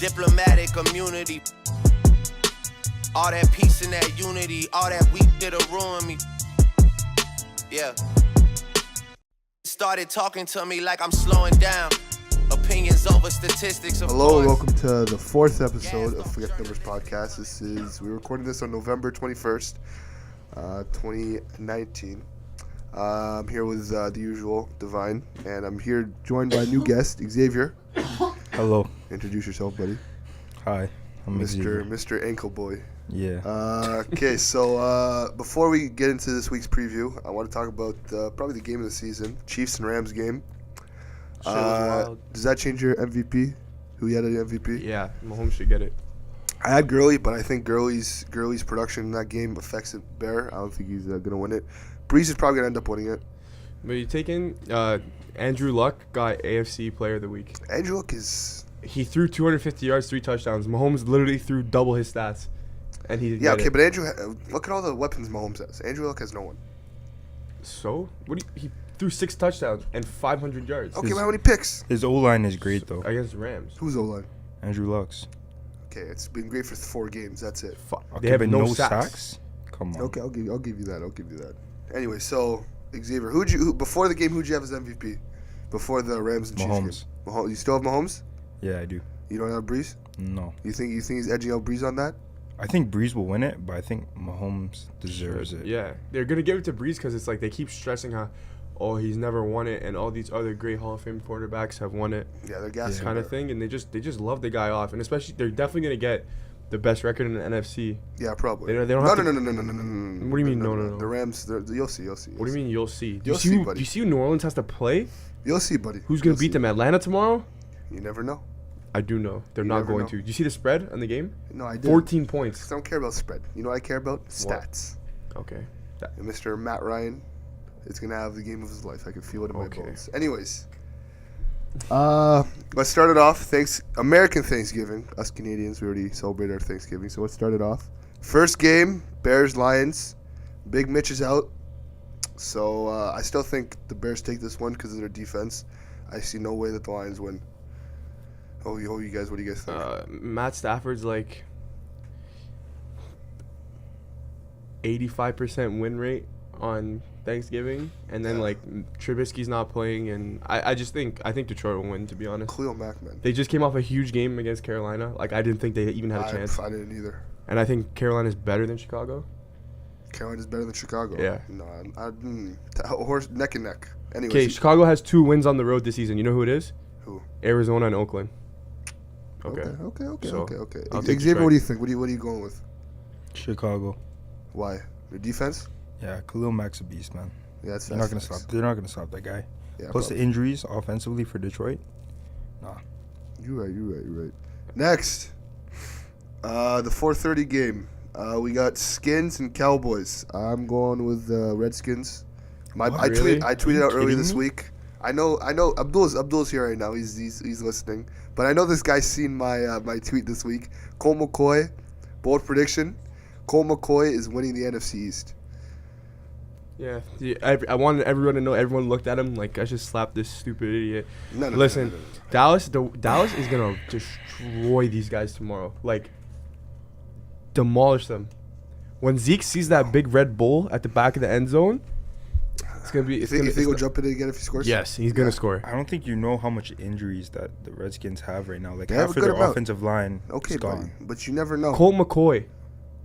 diplomatic immunity. All that peace and that unity, all that weak that'll ruin me. Yeah. Started talking to me like I'm slowing down. Opinions over statistics. Hello and welcome to the fourth episode of Forget Numbers Podcast. We're recording this on November 21st, 2019. I'm here with the usual Divine, and I'm here joined by a new guest, Xavier. Hello. Introduce yourself, buddy. Hi, I'm Xavier. Mr. Ankle Boy. Yeah. Okay, so before we get into this week's preview, I want to talk about probably the game of the season, Chiefs and Rams game. Does that change your MVP? Who you had an MVP? Yeah, Mahomes should get it. I had Gurley, but I think Gurley's production in that game affects it better. I don't think he's going to win it. Breeze is probably going to end up winning it. But you take in Andrew Luck got AFC Player of the Week. Andrew Luck is... He threw 250 yards, 3 touchdowns. Mahomes literally threw double his stats. And he Yeah, okay, but Andrew... look at all the weapons Mahomes has. Andrew Luck has no one. So? He threw 6 touchdowns and 500 yards. Okay, but how many picks? His O-line is great, though. Against the Rams. Who's O-line? Andrew Luck's. Okay, it's been great for 4 games. That's it. They have but no sacks. Come on. Okay, I'll give you that. Anyway, so Xavier, before the game, who'd you have as MVP? Before the Rams and Chiefs Mahomes. game? Mahomes. You still have Mahomes? Yeah, I do. You don't have Breeze? No. You think he's edging out Breeze on that? I think Breeze will win it, but I think Mahomes deserves it. Yeah, they're going to give it to Breeze because it's like they keep stressing how, he's never won it, and all these other great Hall of Fame quarterbacks have won it. Yeah, they're gassing kind of thing, and they just love the guy off, and especially they're definitely going to get the best record in the NFC. Yeah, probably. They don't have no. What do you mean, no? The Rams, you'll see. What do you mean you'll see? You'll see, buddy. Do you see who New Orleans has to play? You'll see, buddy. Who's going to beat them? Atlanta tomorrow? You never know. I do know. They're not going to. Do you see the spread on the game? No, I did. 14 points. I don't care about spread. You know what I care about? Stats. Okay. And Mr. Matt Ryan is going to have the game of his life. I can feel it in my bones. Anyways. Let's start it off. American Thanksgiving. Us Canadians, we already celebrated our Thanksgiving. So let's start it off. First game, Bears-Lions. Big Mitch is out. So I still think the Bears take this one because of their defense. I see no way that the Lions win. What do you guys think? Matt Stafford's like 85% win rate on Thanksgiving, and then like Trubisky's not playing, and I think Detroit will win, to be honest. Khalil Mack, man. They just came off a huge game against Carolina. Like I didn't think they even had a chance. I didn't either. And I think Carolina's better than Chicago. Carolina's better than Chicago. Yeah. No, horse neck and neck. Anyways. Okay, Chicago has 2 wins on the road this season. You know who it is? Who? Arizona and Oakland. Okay. Okay. I'll take Xavier, Detroit. what do you think? What are you going with? Chicago. Why? Your defense? Yeah, Khalil Mack's a beast, man. Yeah, They're not gonna stop that guy. Yeah, Plus probably. the injuries offensively for Detroit. Nah. You're right. Next, the 4:30 game. We got Skins and Cowboys. I'm going with the Redskins. I tweeted out earlier this week. I know. Abdul's here right now. He's listening. But I know this guy's seen my tweet this week. Colt McCoy, bold prediction. Colt McCoy is winning the NFC East. Yeah, I wanted everyone to know. Everyone looked at him like I just slapped this stupid idiot. No. Listen, Dallas is gonna destroy these guys tomorrow. Like, demolish them. When Zeke sees that big Red Bull at the back of the end zone, it's gonna be. You think he'll jump in again if he scores? Yes, he's gonna score. I don't think you know how much injuries that the Redskins have right now. Like They have half a of good their amount. offensive line Okay, is buddy. gone. But you never know. Colt McCoy.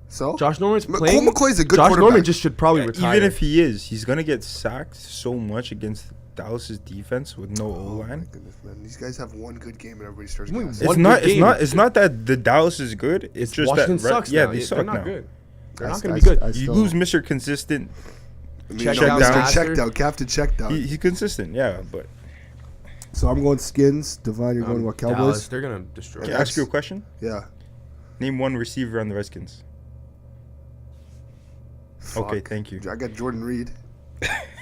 So Josh Norman's playing. Colt McCoy's a good Josh quarterback. Norman just should probably retire. Even if he is, he's gonna get sacked so much against Dallas's defense with no Oh my O-line. goodness, man! These guys have one good game and everybody starts. Wait, gassing. One good game. It's not that the Dallas is good. It's just Washington that sucks yeah, now. they They're suck not now. good. They're I not st- gonna be good. I You still- lose Mr. Consistent. I mean, Check no, down Mr. passer. Checked out, Captain checked out. He's consistent, yeah. But So I'm going Skins. Divine, you're going what? Cowboys? Dallas, they're gonna destroy. can I them. ask you a question? Yeah. Name one receiver on the Redskins. Okay, Fuck. thank you. I got Jordan Reed.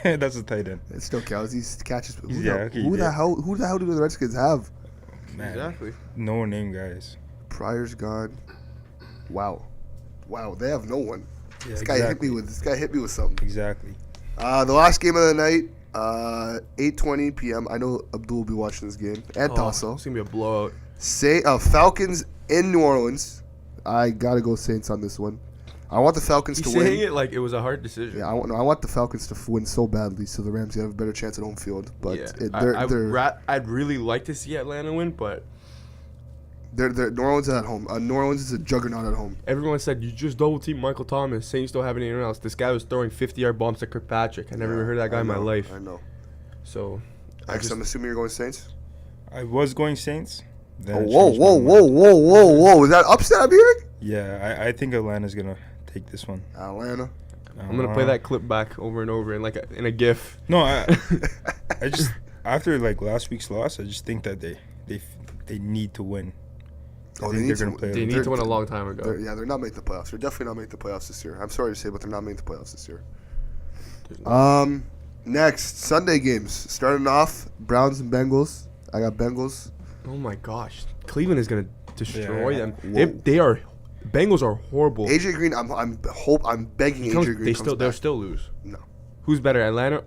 That's a tight end. It still counts. He catches. Who Yeah, okay, the yeah. hell? Who the hell do the Redskins have? Man, Exactly. no name guys. Pryor's gone. Wow. They have no one. Yeah, This guy hit me with something. Exactly. The last game of the night, 8:20 p.m. I know Abdul will be watching this game, and Tasso. It's gonna be a blowout. Falcons in New Orleans. I gotta go Saints on this one. I want the Falcons He's to saying win. it like it was a hard decision. Yeah, I want the Falcons to win so badly, so the Rams have a better chance at home field. But I'd really like to see Atlanta win, but they're New Orleans is at home. New Orleans is a juggernaut at home. everyone said you just double team Michael Thomas. Saints don't have anyone else. This guy was throwing 50-yard bombs to Kirkpatrick. I never even heard of that guy in my life. I know. So, I'm assuming you're going Saints. I was going Saints. Then I Whoa! changed my mind. Is that upset I'm hearing? Yeah, I think Atlanta's gonna take this one. Atlanta. I'm gonna play that clip back over and over in a GIF. No, I just after like last week's loss, I just think that they need to win. I think they're gonna play. They need to win a long time ago. They're not making the playoffs. They're definitely not making the playoffs this year. I'm sorry to say, but they're not making the playoffs this year. Next Sunday games. Starting off, Browns and Bengals. I got Bengals. Oh my gosh, Cleveland is gonna destroy Yeah. them. Whoa. They are. Bengals are horrible. AJ Green. I'm begging AJ Green. They'll still lose. No. Who's better, Atlanta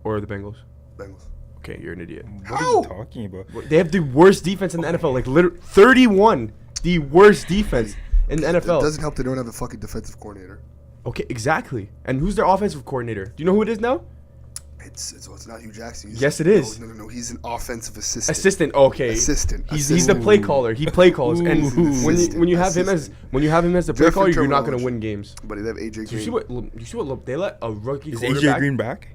or the Bengals? Bengals. Okay, you're an idiot. What are How? you talking about? They have the worst defense in the NFL. Like literally 31, the worst defense in the It NFL. doesn't help they don't have a fucking defensive coordinator. Okay, exactly. And who's their offensive coordinator? Do you know who it is now? It's not Hugh Jackson. Yes, it is. No. He's an offensive assistant. Assistant. Okay. He's the play caller. He play calls. And when you have him as the play Different caller, you're not gonna terminology. win games. But they have AJ Green. Do you see what they let a rookie Is quarterback? AJ Green back?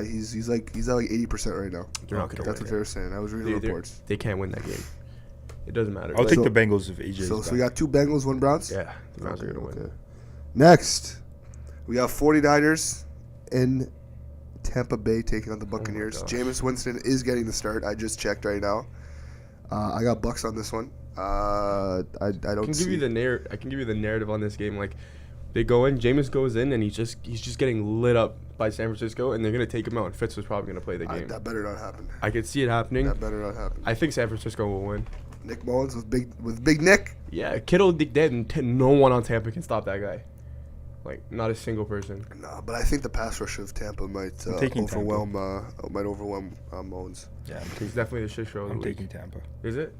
He's at like 80% right now. They're not gonna That's win what they were saying. I was reading the reports. They can't win that game. It doesn't matter. I'll Like, take the Bengals if AJ. So we got 2 Bengals, 1 Browns. yeah, the Browns are gonna win. Next, we got 49ers in Tampa Bay taking on the Buccaneers. gosh. Jameis Winston is getting the start. I just checked right now. I got Bucks on this one. I don't I can see. give you the narrative on this game. Like, they go in, Jameis goes in, and he's just getting lit up by San Francisco, and they're gonna take him out. And Fitz was probably gonna play the game. That better not happen. I could see it happening. That better not happen. I think San Francisco will win. Nick Mullins with Big Nick. Yeah, Kittle dead, and no one on Tampa can stop that guy. Like, not a single person. No, but I think the pass rush of Tampa might I'm taking overwhelm Mullins. Yeah, It's definitely the shit show of the I'm week. taking Tampa. Is it?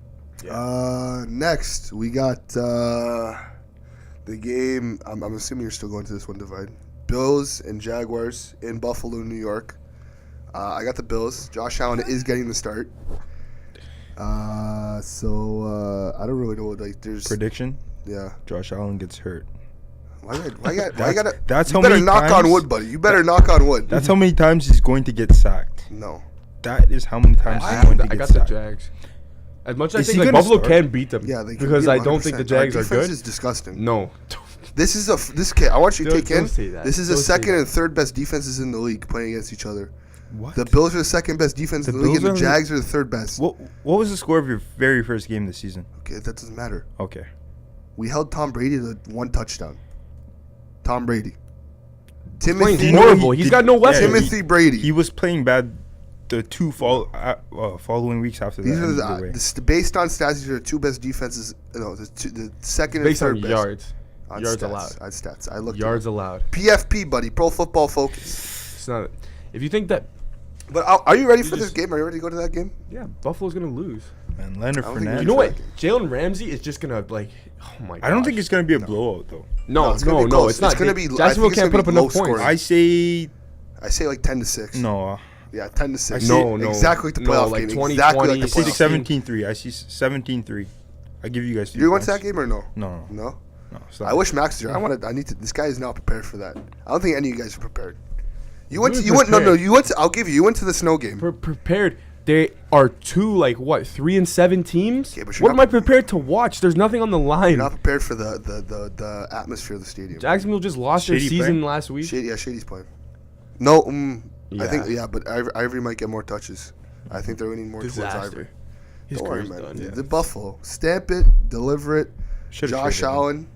Next, we got the game. I'm assuming you're still going to this one, Divide. Bills and Jaguars in Buffalo, New York. I got the Bills. Josh Allen is getting the start. So I don't really know what there's. Prediction: Yeah. Josh Allen gets hurt. Why gotta? That's You how better many knock on times- wood, buddy. You better knock on wood. That's how many times he's going to get sacked. No. That is how many times I he's going to got get the sacked. Jags. As much as I Is think he like gonna Buffalo start? can beat them. Yeah, they can because beat I 'em don't think the 100%. Jags Our are defense good. is disgusting. No. This is this kid. I want you to Don't- take in. don't say that. This is the Don't say second that. and third best defenses in the league playing against each other. What? The Bills are the second best defense in The the league, and Bills the are- Jags are the third best. What was the score of your very first game this season? Okay, that doesn't matter. Okay. We held Tom Brady to 1 touchdown. Tom Brady. Playing Timothy, horrible. He's got no weapons. Timothy Brady. He was playing bad the two following weeks after that. These are either way. based on stats. These are the 2 best defenses. No, the second Based and on third best. yards. On Yards stats. allowed. On stats. I looked. Yards allowed. PFP, buddy. Pro Football Focus. It's not. If you think that, But are you ready for You this just- game? Are you ready to go to that game? yeah, Buffalo's gonna lose. Man, Leonard I don't think Fournette. You know what? Tracking. Jalen Ramsey is just gonna like. Oh my god. I don't think it's going to be a blowout, though. No, it's gonna be No, close. it's not. It's gonna be- I Jacksonville think it's can't gonna put up be enough low points. scoring. I say I say like 10-6. no. Yeah, 10-6. I see- No. Exactly like the No, playoff like game. 20, Exactly 20, like I the say playoff game. 17-3. I see 17-3. I give you guys 3 You're going to points. that game or no? No. No. Stop. I wish Max was here. I need to. This guy is not prepared for that. I don't think any of you guys are prepared. You went. Who's You went. No. prepared? You went. I'll give you. You went to the snow game. Prepared. They are 3-7 teams. Okay, but you're What am not- I prepared to watch? There's nothing on the line. You're not prepared for the atmosphere of the stadium. Jacksonville just lost their Shady season playing? last week. Shady's playing. No. I think. Yeah. Yeah, but Ivory might get more touches. I think they're winning more towards Ivory. Disaster. His Don't worry, career's man. done. Yeah. The Buffalo. Stamp it. Deliver it. Should've Josh traded him. Allen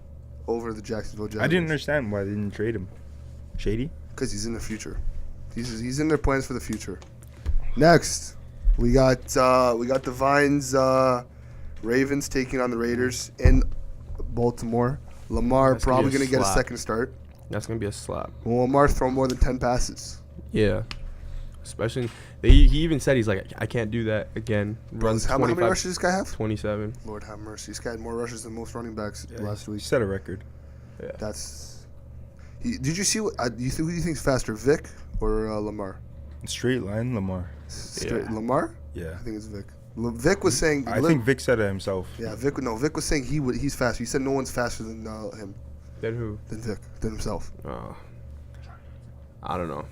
over the Jacksonville Jaguars. I didn't understand why they didn't trade him. Shady? Because he's in the future. He's in their plans for the future. Next, we got the Vines Ravens taking on the Raiders in Baltimore. Lamar That's gonna probably be a going to get a slap. second start. That's gonna be a slap. Will Lamar throw more than 10 passes? Yeah. especially he even said he's like, I can't do that again. Runs How many 25, rushes does this guy have? 27. Lord have mercy. This guy had more rushes than most running backs last He week. set a record. Yeah. That's. Did you see what? Who do you think's faster, Vic or Lamar? Straight line, Lamar. Straight, Yeah. Lamar? Yeah. I think it's Vic. Vic was saying. I think Vic said it himself. Yeah, Vic. No, Vic was saying he's faster. He said no one's faster than him, Then who? than Vic, than himself. Oh. I don't know.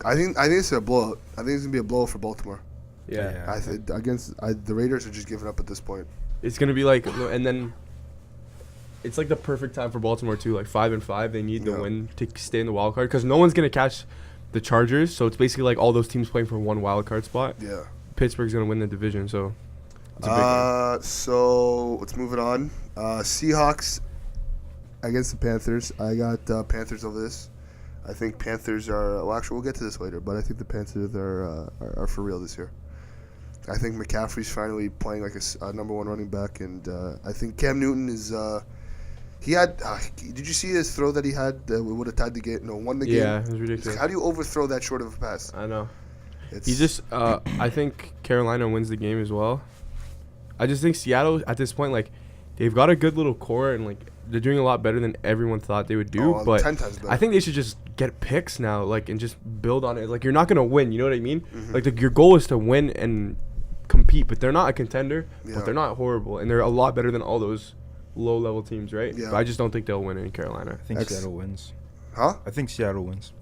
I think it's a blowout. I think it's gonna be a blowout for Baltimore. Yeah. I think the Raiders are just giving up at this point. It's gonna be like, and then it's like the perfect time for Baltimore too. Like 5-5, they need the Yeah. win to stay in the wild card because no one's gonna catch the Chargers. So it's basically like all those teams playing for one wild card spot. Yeah. Pittsburgh's gonna win the division. So it's a big game. So let's move it on. Seahawks against the Panthers. I got Panthers over this. I think Panthers are. Well, actually, we'll get to this later, but I think the Panthers are for real this year. I think McCaffrey's finally playing like a number one running back, and I think Cam Newton is. He had. Did you see his throw that he had that would have tied the game? No, won the game. Yeah, it was ridiculous. How do you overthrow that short of a pass? I know. It's, He just, I think Carolina wins the game as well. I just think Seattle at this point, like, they've got a good little core and like they're doing a lot better than everyone thought they would do. But 10 times better. I think they should just get picks now, like, and just build on it. Like, you're not gonna win, you know what I mean? Mm-hmm. Like, your goal is to win and compete, but they're not a contender, Yeah. but they're not horrible, and they're a lot better than all those low-level teams, right? Yeah. But I just don't think they'll win in Carolina. I think Ex- Seattle wins. Huh? I think Seattle wins.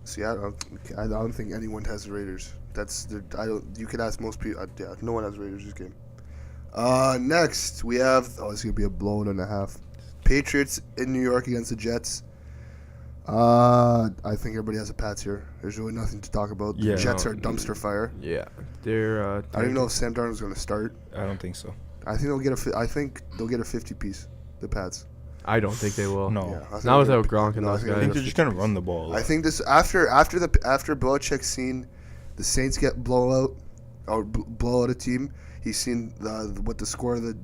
Seattle. I don't think anyone has the Raiders. I don't. You could ask most people. Yeah, no one has Raiders this game. Next we have. Oh, it's gonna be a blowout and a half. Patriots in New York against the Jets. I think everybody has a Pats here. There's really nothing to talk about. The Yeah. Jets are a dumpster fire. Yeah, they're. I don't even know if Sam Darnold's gonna start. I don't think so. I think they'll get a 50 piece. The Pats. I don't think they will. No. Yeah, I think Not they're without gonna- Gronk and no, I those think I they're think guys. they're just gonna run the ball. a lot. I think this after Belichick's seen the Saints get blow out a team. He's seen what the score of the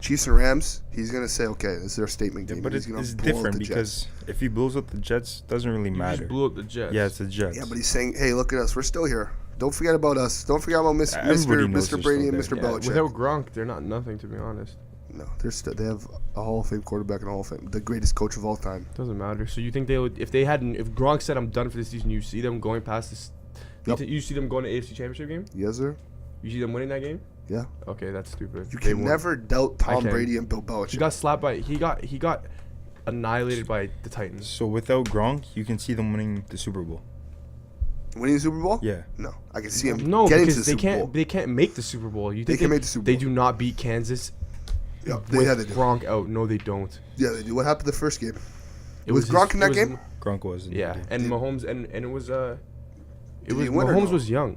Chiefs and Rams. He's gonna say, okay, this is our statement Yeah, game. but He's it's gonna blow out different the Jets. because if he blows up the Jets, doesn't really You matter. just blew up the Jets. Yeah, it's the Jets. Yeah, but he's saying, hey, look at us. We're still here. Don't forget about us. Don't forget about Everybody knows Mr. they're Brady and still Mr. there. Yeah, Belichick. without Gronk, they're not nothing, to be honest. No, they have a Hall of Fame quarterback and a Hall of Fame, the greatest coach of all time. Doesn't matter. So you think they would, if Gronk said I'm done for this season, you see them going past this? Yep. You see them going to AFC Championship game? Yes, sir. You see them winning that game? Yeah. Okay, that's stupid. You They can won't. never doubt I Tom can. Brady and Bill He Belichick. got slapped by. He got annihilated by the Titans. So without Gronk, you can see them winning the Super Bowl. Winning the Super Bowl? Yeah. No, I can see him No, getting to because the Super Bowl. they can't make the Super Bowl. You think can make the Super They Bowl. do not beat Kansas Yeah, with they do. Gronk out. No, they don't. Yeah, they do. What happened the first game? It Was his- Gronk in it that was- game? Gronk was. Yeah, and Did- Mahomes and it was Did he win or Mahomes no? was young.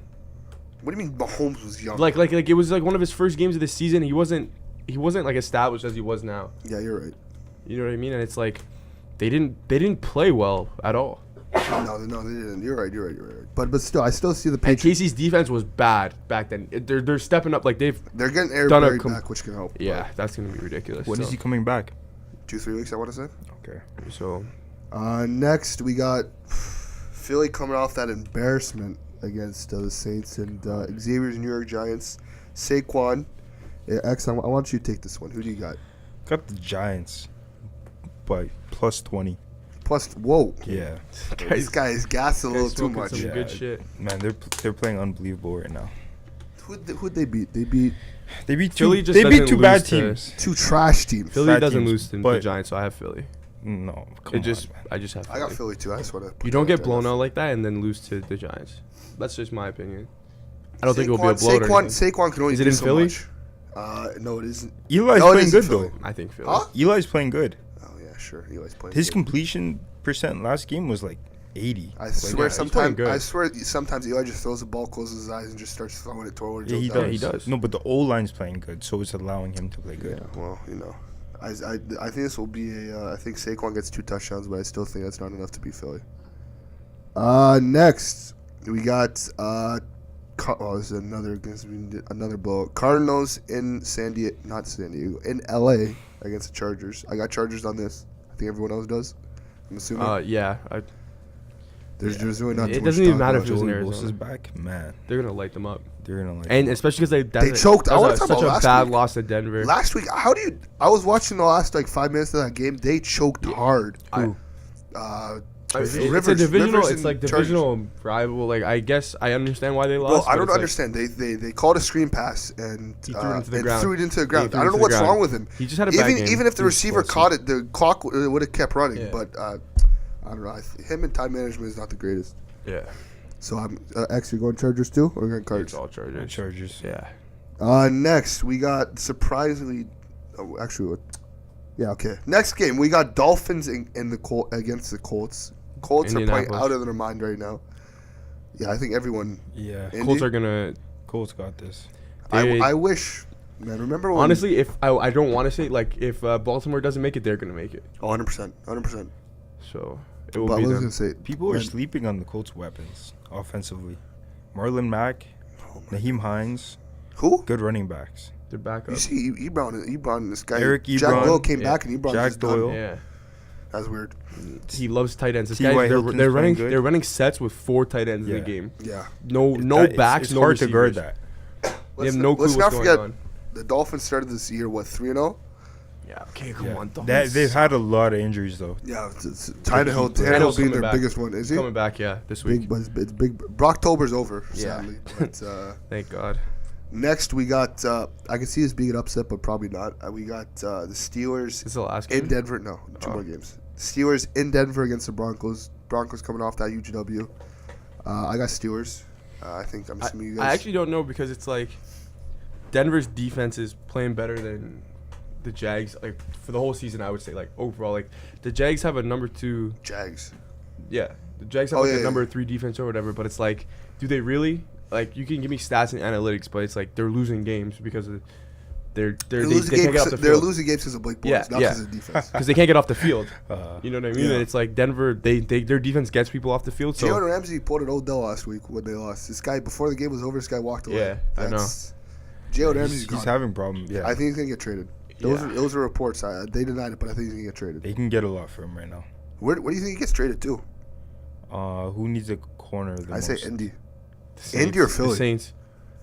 What do you mean Mahomes was young? Like it was like one of his first games of the season. He wasn't like established as he was now. Yeah, you're right. You know what I mean? And it's like they didn't play well at all. No, they didn't. You're right. But still, I still see the And Patriots. Casey's defense was bad back then. They're stepping up like they've They're getting Aaron done a Berry com- back, which can help. yeah. That's gonna be ridiculous. When is so, he coming back? 2-3 weeks, I want to say. Okay. So Next, we got Philly coming off that embarrassment against the Saints and Xavier's New York Giants. Saquon. Yeah, X, I want you to take this one. Who do you got? Got the Giants by plus 20. Plus, whoa. Yeah. This guy is gassed a little guys too smoking much. some Yeah. good shit. Man, they're playing unbelievable right now. Who'd they beat? They beat They beat Philly two. just They beat doesn't two bad lose to- teams. two trash teams. Philly Bad doesn't teams, lose to the but- Giants, so I have Philly. No, come It on, just man. I just have I got Philly. Philly too. I just want to. You don't get blown out like that and then lose to the Giants. That's just my opinion. I don't think it will be a blowout. or anything. Saquon can only Is it do in so Philly? much. No, it isn't. Eli's No, it playing is in good Philly. though. I think Philly. Huh? Eli's playing good. Oh yeah, sure. Eli's playing. His good. completion percent last game was like 80. I Like, swear, yeah, he's playing good. sometimes Eli just throws the ball, closes his eyes, and just starts throwing it toward. Yeah, he Joe does. Douglas. he does. No, but the O line's playing good, so it's allowing him to play good. Yeah, well, I think this will be a. I think Saquon gets 2 touchdowns, but I still think that's not enough to beat Philly. Next we got this is another blow. Cardinals in in LA against the Chargers. I got Chargers on this. I think everyone else does. I'm assuming. Yeah. There's really not. It too much doesn't to even talk matter about. if it was in Joey Arizona. Bosa's back, man. They're gonna light them up, They're gonna like. and especially because They choked. I wanna talk such about a last bad week. loss to Denver. Last week, I was watching the last like 5 minutes of that game. They choked hard. I- It's Rivers- a divisional. Rivers It's like and Chargers. divisional rival. Like I guess I understand why they Bro, lost. I but don't it's like- understand. They called a screen pass and He threw it into the and ground. threw it into the He ground. threw I it don't know into the what's ground. wrong with him. He just had a bad game. Even if the He was receiver explosive. caught it, the clock would have kept running. Yeah. But I don't know. Him and time management is not the greatest. Yeah, So I'm actually going Chargers too, or going it's Cards. all Chargers. Chargers. Yeah, Next we got surprisingly, okay. Next game we got Dolphins in the against the Colts. Colts are playing Indianapolis. out of their mind right now. Yeah, I think everyone. Yeah. Indy? Colts are gonna. Colts got this. They- I wish, man. Remember when? Honestly, if I don't want to say like if Baltimore doesn't make it, they're gonna make it. 100%, 100%. So it will But I be was them. gonna say People are man, sleeping on the Colts' weapons offensively. Marlon Mack, Naheem Hines, who? good running backs. They're back You up. see, Ebron, this guy. Eric Jack Ebron. Doyle came Yeah. back and Ebron Jack just done. Doyle. Yeah, That's weird. he loves tight ends. This T.Y. guy, Hilton's they're running. playing good. They're running sets with 4 tight ends in Yeah. the game. Yeah. No That- backs. It's no hard to guard receivers. that. They have no clue Let's what's not going forget on. the Dolphins started this year 3-0. Yeah. Okay. Come Yeah. on. They've had a lot of injuries though. Yeah, Tannehill's Tannehill's being coming their back. biggest one. Is he? Coming back. Yeah. This week. Big, but it's big. Brocktober's over, Yeah. sadly. But Thank God. next we got. I can see this being an upset, but probably not. We got the Steelers This is the last in game. Denver. No, two Oh. more games. Steelers in Denver against the Broncos. Broncos coming off that huge W. I got Steelers. I think I'm assuming you guys. I actually don't know because it's like Denver's defense is playing better than the Jags. Like for the whole season, I would say like overall, like the Jags have a number 2. Jags. Yeah, the Jags have Oh, like yeah, a yeah. number 3 defense or whatever. But it's like, do they really? Like you can give me stats and analytics, but it's like they're losing games because of they can't get off the They're field losing games because of Blake Bortles, Yeah, not yeah. because of defense. because they can't get off the field. Uh, You know what I mean? Yeah. And it's like Denver, they their defense gets people off the field. So Jalen Ramsey pulled an Odell last week when they lost. This guy, before the game was over, this guy walked away. Yeah, I know. Jalen Ramsey's he's gone. having problems. Yeah, I think he's gonna get traded. Those are reports. They denied it, but I think he's gonna get traded. they can get a lot for him right now. Where do you think he gets traded to? Who needs a corner? The I say most? Indy. Saints- Indy or the Philly? Saints.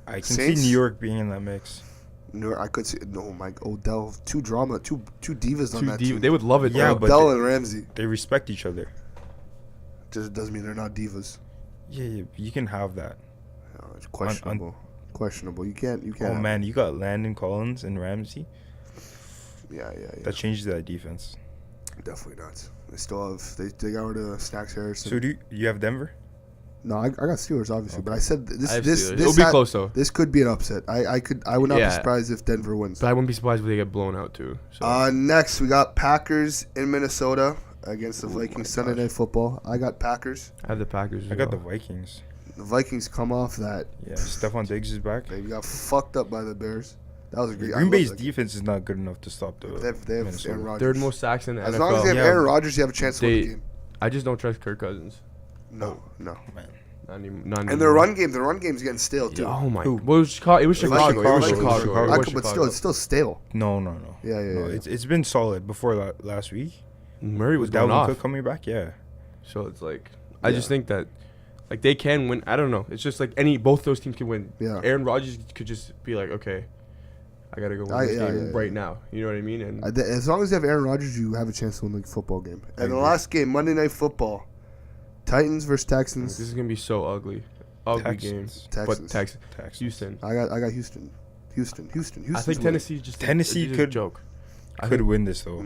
I can Saints? see New York being in that mix. No, I could see. No, Mike Odell. Two divas on Two that deep, team. they would love it. Yeah, though. but Odell they- and Ramsey. They respect each other. Just doesn't mean they're not divas. Yeah, you can have that. It's questionable. Questionable. You can't. Oh man, you got Landon Collins and Ramsey. Yeah. That changes that defense. Definitely not. They still have. They got rid of Snacks Harrison. So do you have Denver? No, I got Steelers obviously, but I said this. I have This Steelers. It'll be close though. This could be an upset. I would not be Yeah. surprised if Denver wins. But I wouldn't be surprised if they get blown out too. So Next we got Packers in Minnesota against the Vikings Sunday Night Football. I got Packers. I have the Packers. I got the well. Vikings. The Vikings come off that. Yeah, Stephon Diggs is back. They got fucked up by the Bears. That was a great. I Green love Bay's that. defense is not good enough to stop the. They have Minnesota. Aaron Rodgers. Third most sacks in the As NFL. long as they have Yeah. Aaron Rodgers, you have a chance to win the They- game. I just don't trust Kirk Cousins. No. Man. Not And anymore. their run game's getting stale too. Oh my! Who? Well, it was Chicago. It was It was Chicago. It was Chicago. Chicago. Chicago. It was But still, Chicago. it's still stale. No. Yeah. No, it's been solid before last week. Murray was With going Dalvin off. Cook coming back. Yeah. So it's like, I just think that, like they can win. I don't know. It's just like both those teams can win. Yeah. Aaron Rodgers could just be like, okay, I gotta go win this game right now. You know what I mean? And As long as you have Aaron Rodgers, you have a chance to win the football game. And the agree. last game, Monday Night Football, Titans versus this Texans. is gonna be so ugly. Ugly game. Texans. But Texans. Texans. Houston. I got Houston. Houston. I think winning. Tennessee just Tennessee it's just could- a joke. I Could think win this though,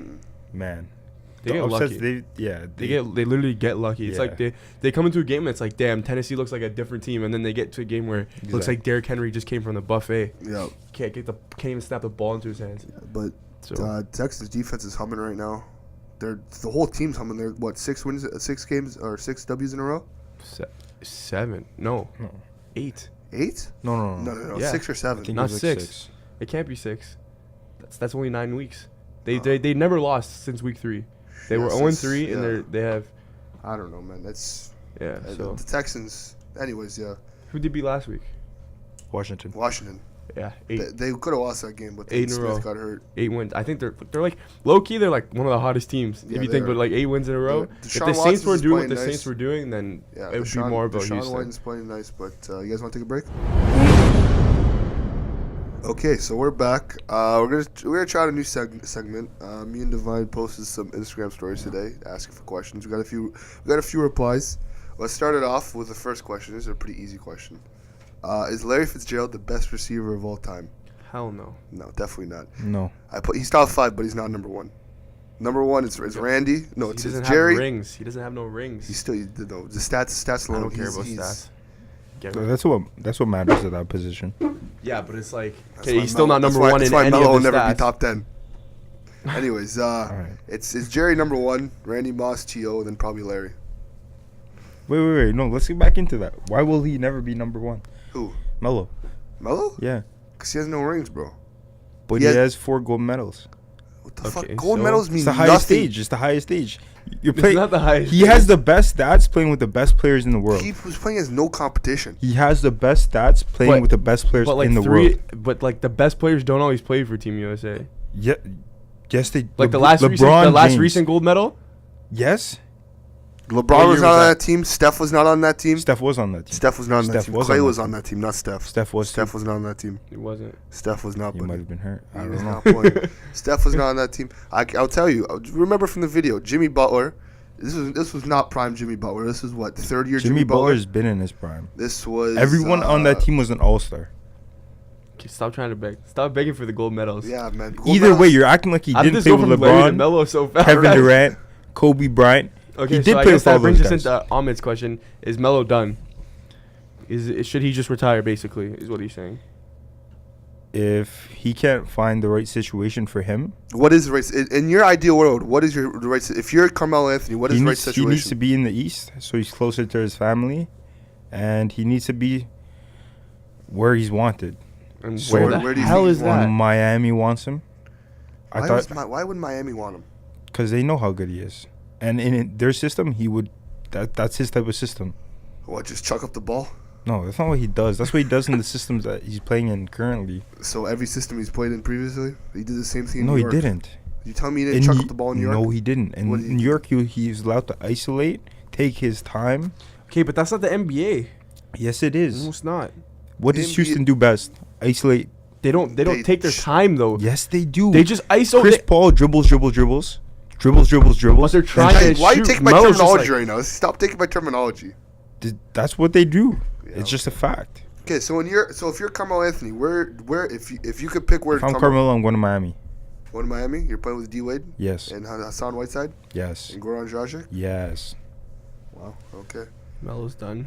man. They The get upsets, lucky. They They literally get lucky. It's like Yeah. they come into a game and it's like, damn, Tennessee looks like a different team, and then they get to a game where it looks Exactly. like Derrick Henry just came from the buffet. Yeah, Can't even snap the ball into his hands. but So Texas defense is humming right now. The whole team's humming. They're what 6 wins, 6 games or 6 W's in a row? 7, no, No. 8. 8? No. No. Yeah. 6 or 7. I think Not it was like 6. It can't be 6. That's only 9 weeks. They never lost since week 3. They were 0-3 and they have I don't know, man. That's So the Texans. Anyways, yeah. who did beat last week? Washington. Washington. Yeah, They could have lost that game, but 8 in a Smith row. got hurt. 8 wins. I think they're like low key. They're like one of the hottest teams. Yeah, if you they think, are. but like 8 wins in a row. Yeah, If Deshaun the Saints Watson's were is doing what playing the nice. Saints were doing, then Yeah, it would be more about Deshaun Houston. Watton's playing nice, but you guys want to take a break? Okay, so we're back. We're gonna try out a new segment. Me and Divine posted some Instagram stories today, asking for questions. We got a few replies. Let's start it off with the first question. This is a pretty easy question. Is Larry Fitzgerald the best receiver of all time? Hell no. No, definitely not. No. He's top 5, but he's not number 1. Number 1 is Randy. No, He it's doesn't Jerry. have rings. He doesn't have no rings. He's still no, the stats I alone. don't care about he's- stats. Get So me? that's what matters at that position. Yeah, but it's like That's okay, why he's still Melo- not number that's why- 1 that's in why any Melo of will the never stats. be top 10. Anyways, right. it's Jerry number 1, Randy Moss, T.O., then probably Larry. Wait. No, let's get back into that. Why will he never be number 1? Who? Melo. Melo? Yeah. Because he has no rings, bro. But Yeah. he has 4 gold medals. What the Okay, fuck? Gold so- medals mean It's the highest nothing. stage. It's the highest stage. You're It's playing. not the highest. He has the best stats playing with the best players in the world. He was playing as no competition. He has the best stats playing But- with the best players but like in the world. but like the best players don't always play for Team USA. Yeah. Yes, they. Like the LeBron last James. recent gold medal. Yes. LeBron What was year not was on that? that team. Steph was not on that team. Steph was on that team. Steph was not on that Steph team. was Clay on was that on that team, not Steph. Steph was. Steph was not on that team. It wasn't. Steph was not. He But might have been hurt. I he don't was know. not playing. Steph was not on that team. I'll tell you. Remember from the video, Jimmy Butler. This was not prime Jimmy Butler. This was what, third year Jimmy Butler's been in his prime. This was Everyone on that team was an all-star. Okay, stop trying to beg. Stop begging for the gold medals. Yeah, man. Gold Either medals- way, you're acting like he How did didn't this play go with from Larry to LeBron, Melo so fast? Kevin Durant, Kobe Bryant. Okay, He did so I play guess with all that brings those us guys. into Ahmed's question: is Melo done? Should he just retire? Basically, is what he's saying. If he can't find the right situation for him, What is the right in your ideal world? What is the right? If you're Carmelo Anthony, what is he the right needs, he situation? needs to be in the East, so he's closer to his family, and he needs to be where he's wanted. And So where where the do you hell think is he's When that? Miami wants him, I thought Why would Miami want him? because they know how good he is, and in their system, he would. That's his type of system. What? Just chuck up the ball? No, that's not what he does. That's what he does in the systems that he's playing in currently. So every system he's played in previously, he did the same thing. In No, New he York. didn't. You tell me he didn't chuck up the ball in New York? No, he didn't. In What did he New do? York, he's allowed to isolate, take his time. Okay, but that's not the NBA. Yes, it is. Almost not. What does NBA Houston do best? Isolate. They don't take their time though. Yes, they do. They just ISO. Chris Paul dribbles. But they're trying Then to Why you shoot. take my Melo's just terminology like- right now? Stop taking my terminology. That's what they do. Yeah, It's just a fact. Okay, so if you're Carmelo Anthony, where if you could pick where If I'm Carmelo, I'm going to Miami. Going to Miami, you're playing with D Wade Yes. and Hassan Whiteside Yes. and Goran Dragic. Yes. Wow. Okay. Melo's done.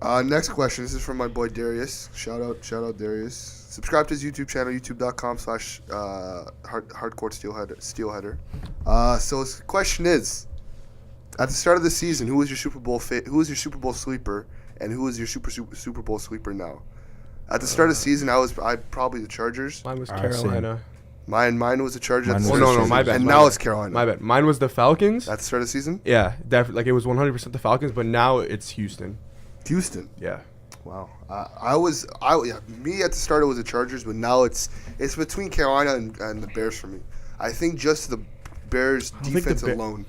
Next question. This is from my boy Darius. Shout out Darius. Subscribe to his YouTube channel, youtube.com/hardcore steelheader. So his question is: at the start of the season, who was your Super Bowl sleeper, and who is your Super Bowl sleeper now? At the start of the season, I probably the Chargers. Mine was Same. Carolina. Mine was the Chargers. At Mine the was start of the the season. my bad, And my now bad. it's Carolina. My bad. Mine was the Falcons. At the start of the season, Yeah, definitely. Like it was 100% the Falcons, but now it's Houston. Houston. Yeah. Wow. Me at the start it was the Chargers, but now it's between Carolina and the Bears for me. I think just the Bears don't think the defense Bear- alone.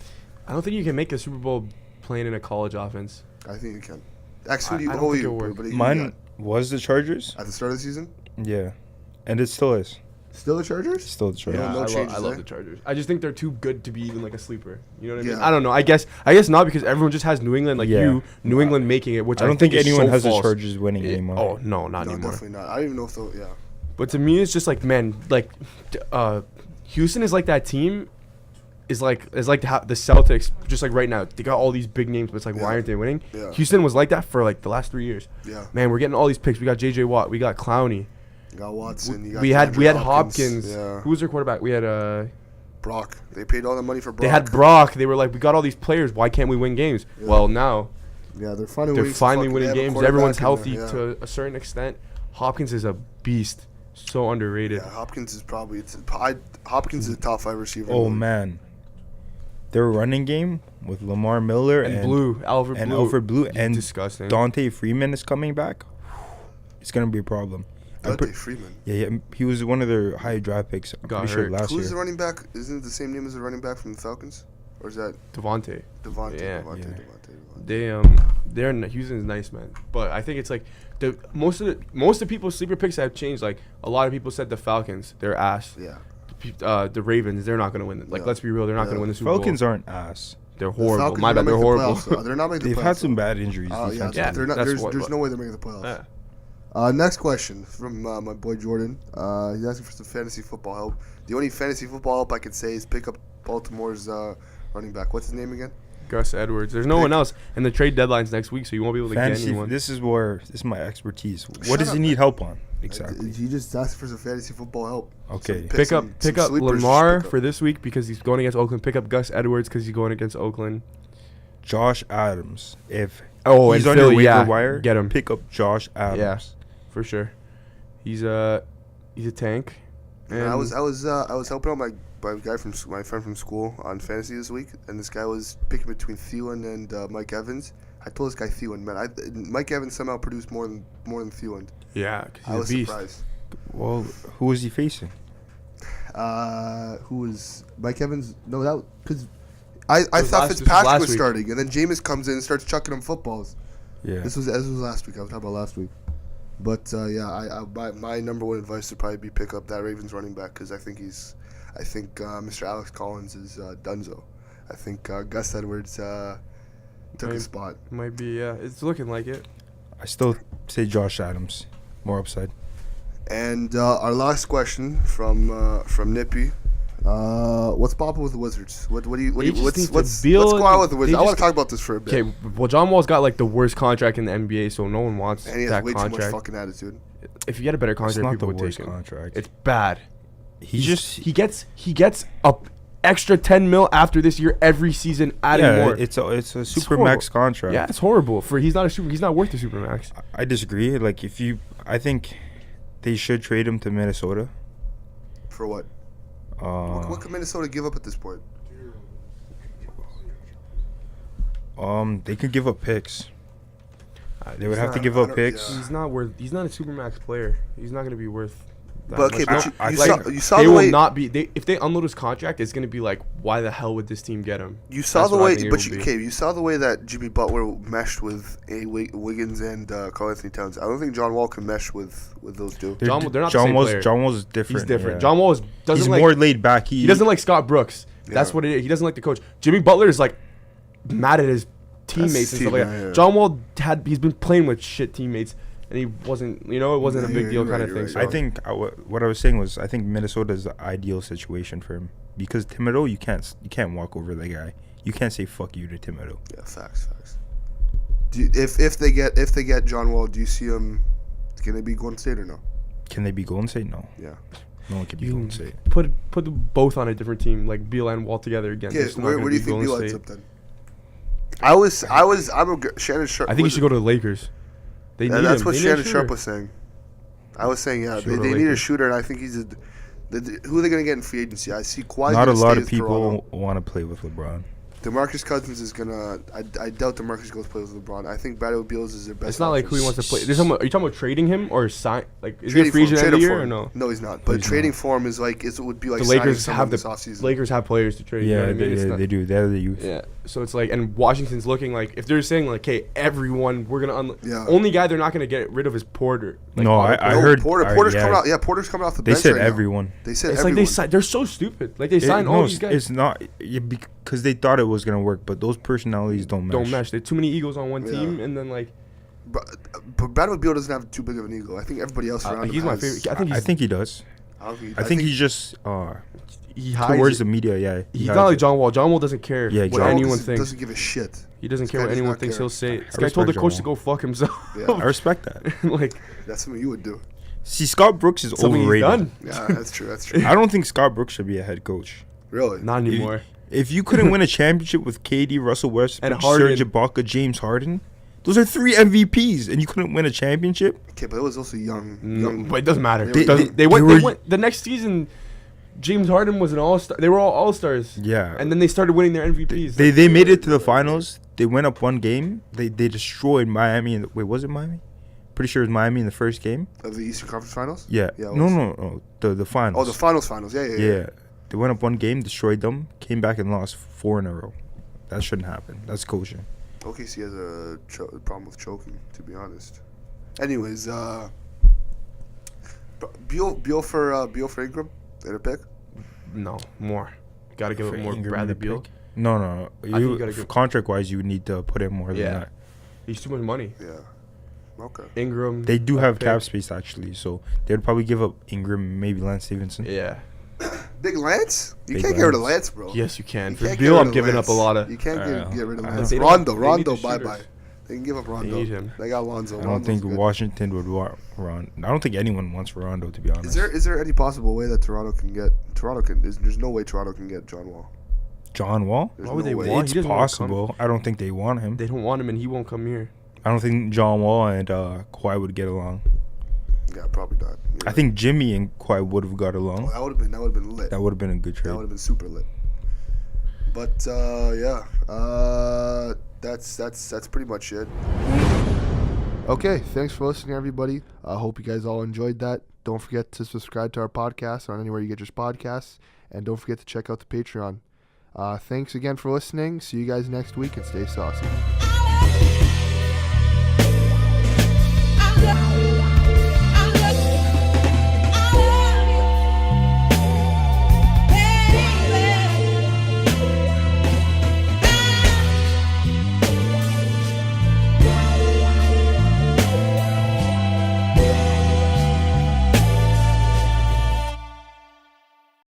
I don't think you can make a Super Bowl playing in a college offense. I think you can. Actually, I who don't do think you it'll put? work. But you Mine got was the Chargers. at the start of the season. Yeah. And it still is. Still the Chargers? Still the Chargers. Yeah. no changes, I love eh? the Chargers. I just think they're too good to be even like a sleeper. You know what I mean? Yeah. I don't know. I guess not because everyone just has New England like Yeah. New England making it, which I don't think is anyone so has false. the Chargers winning anymore. Oh no, not No, anymore. definitely not. I don't even know if they'll. Yeah. But to me, it's just like man, like Houston is like that team. Is like the Celtics, just like right now. They got all these big names, but it's like, why Yeah. aren't they winning? Yeah. Houston was like that for like the last 3 years. Yeah. Man, we're getting all these picks. We got J.J. Watt. We got Clowney. You got Watson. You got We had DeAndre Hopkins. Yeah. Who was their quarterback? We had Brock. They paid all the money for Brock. They had Brock. They were like, we got all these players. Why can't we win games? Yeah. Well, now Yeah, they're finally they're winning. finally They winning have a games. quarterback Everyone's in healthy there, yeah. to a certain extent. Hopkins is a beast. So underrated. Yeah, Hopkins is probably Hopkins is a top 5 receiver. Oh man. Their running game with Lamar Miller And Blue, Alfred and Blue. Alfred Blue and disgusting. Dante Freeman is coming back. It's gonna be a problem. Devontae Freeman. Yeah, he was one of their high draft picks. I'm Got pretty sure hurt. last Who's the year. running back? Isn't it the same name as the running back from the Falcons? Or is that Devontae. Devontae? Yeah. Devontae. Houston's nice, man. But I think it's like most of the people's sleeper picks have changed. Like a lot of people said the Falcons, they're ass. Yeah. The Ravens, they're not gonna win. Like Yeah. let's be real, they're not Yeah. gonna win the Super Falcons Bowl. aren't ass. They're The horrible. Falcons My are bad, not they're making the horrible. playoffs, though. They're not making the They've playoffs. had some bad injuries. Oh, yeah, defensively. Yeah, they're not. that's There's what- no way they're making the playoffs. Yeah. Next question from my boy Jordan. He's asking for some fantasy football help. The only fantasy football help I could say is pick up Baltimore's running back. What's his name again? Gus Edwards. There's no one else, and the trade deadline's next week, so you won't be able to get Fantasy. anyone. This is my expertise. Shut What does up, he man. need help on exactly? He just asked for some fantasy football help. Okay. Some Pick up some sleepers you should Lamar pick up. for this week because he's going against Oakland. Pick up Gus Edwards because he's going against Oakland. Josh Adams. If Oh, he's and on Philly, your waiver yeah, wire, get him. Pick up Josh Adams. For sure. He's a tank. And I was helping out my guy from my friend from school on fantasy this week, and this guy was picking between Thielen and Mike Evans. I told this guy Thielen, man, Mike Evans somehow produced more than Thielen. Yeah, because I he's was a beast. surprised. Well, who was he facing? Who was Mike Evans? No, that because I thought was last Fitzpatrick was week. starting, and then Jameis comes in and starts chucking him footballs. Yeah. This was last week. I was talking about last week. But yeah, my number one advice would probably be pick up that Ravens running back because I think Mr. Alex Collins is Dunzo. I think Gus Edwards took Maybe. his spot. Might be, yeah. It's looking like it. I still say Josh Adams. More upside. And our last question from Nippy. What's popping with the Wizards? What's They just need to what's build- going on with the Wizards? they I want just- to talk about this for a bit. Okay, well, John Wall's got like the worst contract in the NBA, so no one wants And he has that way too much contract. fucking attitude. If you get a better It's contract, not people the would worst take him. contract. It's bad. he just He gets a extra 10 mil after this year every season, adding more. It's a super horrible. max contract. Yeah, it's horrible. He's not worth the super max. I disagree. Like I think they should trade him to Minnesota. For what? What could Minnesota give up at this point? They could give up picks. They would He's have to not- give I up don't- picks. yeah. He's not a super max player. He's not gonna be worth that But okay, much. but I you like- saw They the will way not be. If they unload his contract, it's gonna be like, why the hell would this team get him? you saw That's the what I way, think it but will be. you saw the way that Jimmy Butler meshed with Wiggins and Karl Anthony Towns. I don't think John Wall can mesh with those two. They're They're not the John same Wall's player. John Wall's different. He's different. yeah. John Wall doesn't He's like. more laid back. He doesn't like Scott Brooks. That's Yeah. what it is. He doesn't like the coach. Jimmy Butler is like mad at his teammates his and team, stuff like yeah, that. yeah. John Wall he's been playing with shit teammates, and he wasn't. It wasn't a Yeah, big you're deal right, kind of you're thing. right. So I think what I was saying was I think Minnesota's the ideal situation for him because Thibodeau you can't walk over the guy. You can't say fuck you to Thibodeau. Yeah, facts. If they get John Wall, do you see him? Can they be Golden State or no? Can they be Golden State? No, Yeah. no one can be You Golden State. put them both on a different team, like Beal and Wall together again. Yeah. It's not Where gonna do you be think Golden Beal ends State. up then? Shannon Sharp. I think he should go to the Lakers. They need That's him. what They need a Shannon Sharp shooter. was saying. I was saying, yeah, Should go to they the need a Lakers. shooter, and I think he's who are they going to get in free agency? I see Kawhi's Not a gonna stay lot of with people Toronto. want to play with LeBron. DeMarcus Cousins is gonna. I doubt DeMarcus goes play with LeBron. I think Bradley Beals is their best. It's not like who he option. wants to play. Are you talking about trading him or sign? Like, is he a Trading free for him, agent end of the trading year for or him. no? No, he's not. But He's trading not. for him is like it would be like The signing Lakers someone have this the offseason. Lakers have players to trade. You know Yeah, what I mean? It's not- they do. They're the youth. Yeah. So it's like, and Washington's looking like if they're saying like, hey, everyone, we're gonna Yeah. only guy they're not gonna get rid of is Porter. Like, No, Otto I Porter. heard- Porter's yeah. coming out. Yeah, Porter's coming off the They bench. said right now. everyone. They said It's everyone. like they're so stupid. Like they signed all these guys. It's not because they thought it was gonna work, but those personalities don't mesh. Don't mesh. There's too many egos on one Yeah. team, and then like But Bradley Beal doesn't have too big of an ego. I think everybody else around him he's my has- favorite. I think he does. I think he just he hides towards it. the media. Yeah, He's hides not like it. John Wall. John Wall doesn't care Yeah, what John Wall anyone thinks. doesn't give a shit. He doesn't This care guy what does anyone not thinks. care. He'll say it. This I guy told the respect coach John to go fuck himself. I respect that. Like That's something you would do. See, Scott Brooks is something he's overrated. done. Yeah, that's true. That's true. I don't think Scott Brooks should be a head coach. Really? Not anymore. If you couldn't win a championship with KD, Russell Westbrook, And Harden. Serge Ibaka, James Harden, those are 3 MVPs, and you couldn't win a championship. Okay, but it was also young. But it doesn't matter. They- They went were- the next season. James Harden was an all-star. They were all all-stars. Yeah. And then they started winning their MVPs. They made it to the finals. They went up one game. They destroyed Miami. Wait, was it Miami? Pretty sure it was Miami in the first game. Of the Eastern Conference Finals? Yeah. Yeah, it No, was. no. The finals. Oh, the finals. Yeah. Yeah. They went up one game, destroyed them, came back and lost 4 in a row. That shouldn't happen. That's coaching. OKC has a problem with choking, to be honest. Anyways, Beal for Ingram in a pick. No, more. Gotta give For it more. Ingram Bradley in the Beal. pick? No. think you gotta give- Contract-wise, you would need to put in more Yeah. than that. He's too much money. Yeah. Okay. Ingram. They do a have pick. cap space, actually, so they'd probably give up Ingram, maybe Lance Stevenson. Yeah. Big Lance? You Big can't get rid of Lance. Lance, bro. Yes, you can. You For can't get Beal, rid I'm of giving Lance. up a lot of. You can't get rid of I Lance. don't- Rondo, they need Rondo, the bye shooters. bye. They can give up Rondo. They need him. They got Lonzo. I don't think Washington would want Rondo. I don't think anyone wants Rondo, to be honest. Is there any possible way that Toronto can get there's no way Toronto can get John Wall. John Wall? There's Why would no they way. want- It's he doesn't wanna possible. I don't think they want him. They don't want him, and he won't come here. I don't think John Wall and Kawhi would get along. Yeah, probably not. Yeah. I think Jimmy and Kawhi would have got Oh, along. that would have been lit. That would have been a good That would trade. have been super lit. But that's pretty much it. Okay, thanks for listening, everybody. I hope you guys all enjoyed that. Don't forget to subscribe to our podcast on anywhere you get your podcasts, and don't forget to check out the Patreon. Thanks again for listening. See you guys next week, and stay saucy.